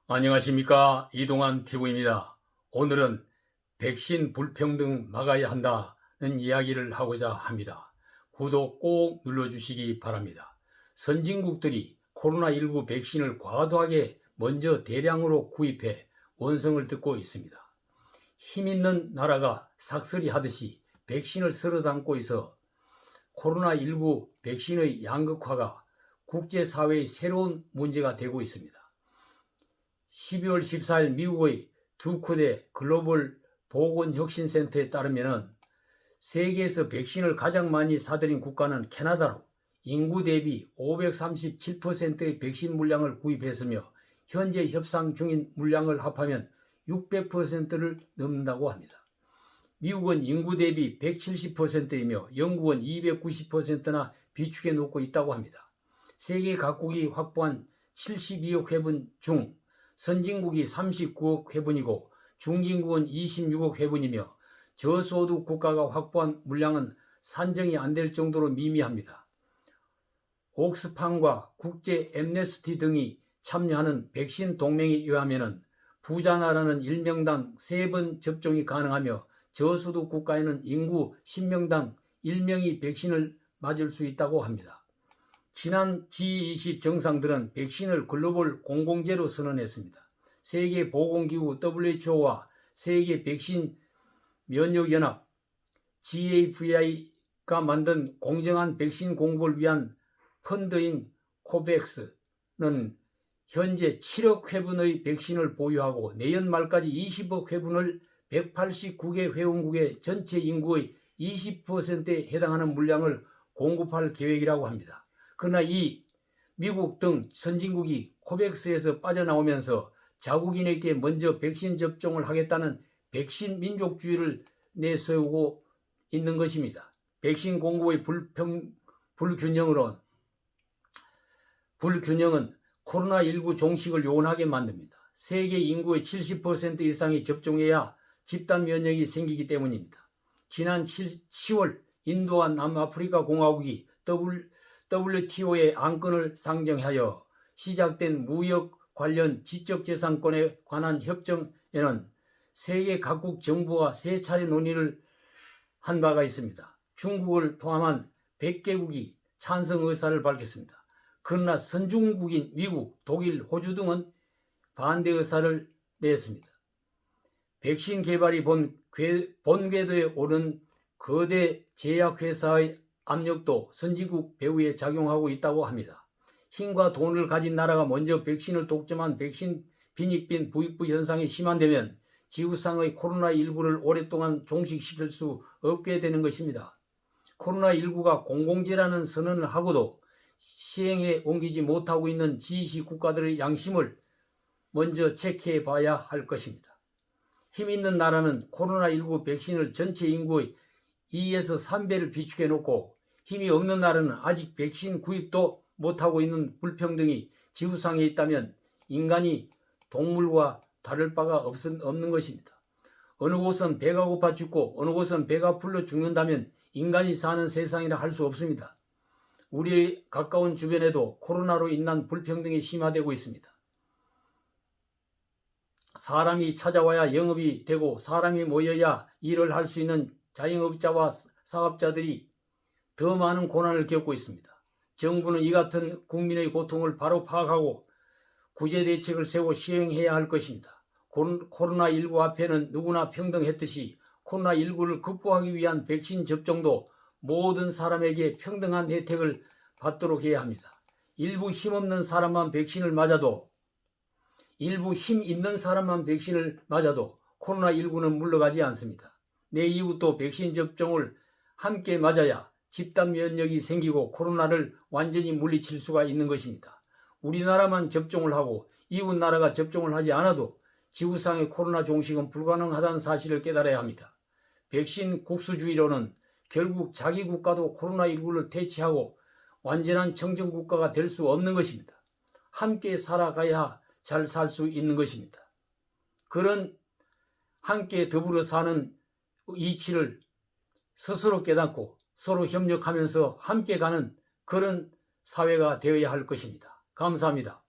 안녕하십니까, 이동환 TV입니다. 오늘은 백신 불평등 막아야 한다는 이야기를 하고자 합니다. 구독 꼭 눌러주시기 바랍니다. 선진국들이 코로나19 백신을 과도하게 먼저 대량으로 구입해 원성을 듣고 있습니다. 힘있는 나라가 삭슬이 하듯이 백신을 쓸어 담고 있어 코로나19 백신의 양극화가 국제사회의 새로운 문제가 되고 있습니다. 12월 14일 미국의 두쿠대 글로벌 보건혁신센터에 따르면 세계에서 백신을 가장 많이 사들인 국가는 캐나다로 인구 대비 537%의 백신 물량을 구입했으며 현재 협상 중인 물량을 합하면 600%를 넘는다고 합니다. 미국은 인구 대비 170%이며 영국은 290%나 비축해 놓고 있다고 합니다. 세계 각국이 확보한 72억 회분 중 선진국이 39억 회분이고 중진국은 26억 회분이며 저소득 국가가 확보한 물량은 산정이 안 될 정도로 미미합니다. 옥스팜과 국제 엠네스티 등이 참여하는 백신 동맹에 의하면 부자 나라는 1명당 3번 접종이 가능하며 저소득 국가에는 인구 10명당 1명이 백신을 맞을 수 있다고 합니다. 지난 G20 정상들은 백신을 글로벌 공공재로 선언했습니다. 세계보건기구 WHO와 세계 백신 면역연합 GAVI가 만든 공정한 백신 공급을 위한 펀드인 코백스는 현재 7억 회분의 백신을 보유하고 내년 말까지 20억 회분을 189개 회원국의 전체 인구의 20%에 해당하는 물량을 공급할 계획이라고 합니다. 그러나 이 미국 등 선진국이 코백스에서 빠져나오면서 자국인에게 먼저 백신 접종을 하겠다는 백신 민족주의를 내세우고 있는 것입니다. 백신 공급의 불균형은 코로나19 종식을 요원하게 만듭니다. 세계 인구의 70% 이상이 접종해야 집단 면역이 생기기 때문입니다. 지난 10월 인도와 남아프리카 공화국이 WTO의 안건을 상정하여 시작된 무역 관련 지적재산권에 관한 협정에는 세계 각국 정부가 3차례 논의를 한 바가 있습니다. 중국을 포함한 100개국이 찬성 의사를 밝혔습니다. 그러나 선진국인 미국, 독일, 호주 등은 반대 의사를 냈습니다. 백신 개발이 본 궤도에 오른 거대 제약회사의 압력도 선진국 배후에 작용하고 있다고 합니다. 힘과 돈을 가진 나라가 먼저 백신을 독점한 백신 빈익빈 부익부 현상이 심화되면 지구상의 코로나19를 오랫동안 종식시킬 수 없게 되는 것입니다. 코로나19가 공공재라는 선언을 하고도 시행에 옮기지 못하고 있는 G20 국가들의 양심을 먼저 체크해 봐야 할 것입니다. 힘 있는 나라는 코로나19 백신을 전체 인구의 2에서 3배를 비축해 놓고 힘이 없는 나라는 아직 백신 구입도 못하고 있는 불평등이 지구상에 있다면 인간이 동물과 다를 바가 없는 것입니다. 어느 곳은 배가 고파 죽고 어느 곳은 배가 불러 죽는다면 인간이 사는 세상이라 할 수 없습니다. 우리 가까운 주변에도 코로나로 인한 불평등이 심화되고 있습니다. 사람이 찾아와야 영업이 되고 사람이 모여야 일을 할 수 있는 자영업자와 사업자들이 더 많은 고난을 겪고 있습니다. 정부는 이 같은 국민의 고통을 바로 파악하고 구제 대책을 세워 시행해야 할 것입니다. 코로나19 앞에는 누구나 평등했듯이 코로나19를 극복하기 위한 백신 접종도 모든 사람에게 평등한 혜택을 받도록 해야 합니다. 일부 힘없는 사람만 백신을 맞아도 일부 힘 있는 사람만 백신을 맞아도 코로나19는 물러가지 않습니다. 내 이웃도 백신 접종을 함께 맞아야 집단 면역이 생기고 코로나를 완전히 물리칠 수가 있는 것입니다. 우리나라만 접종을 하고 이웃 나라가 접종을 하지 않아도 지구상의 코로나 종식은 불가능하다는 사실을 깨달아야 합니다. 백신 국수주의로는 결국 자기 국가도 코로나19를 퇴치하고 완전한 청정국가가 될 수 없는 것입니다. 함께 살아가야 잘 살 수 있는 것입니다. 그런 함께 더불어 사는 이치를 스스로 깨닫고 서로 협력하면서 함께 가는 그런 사회가 되어야 할 것입니다. 감사합니다.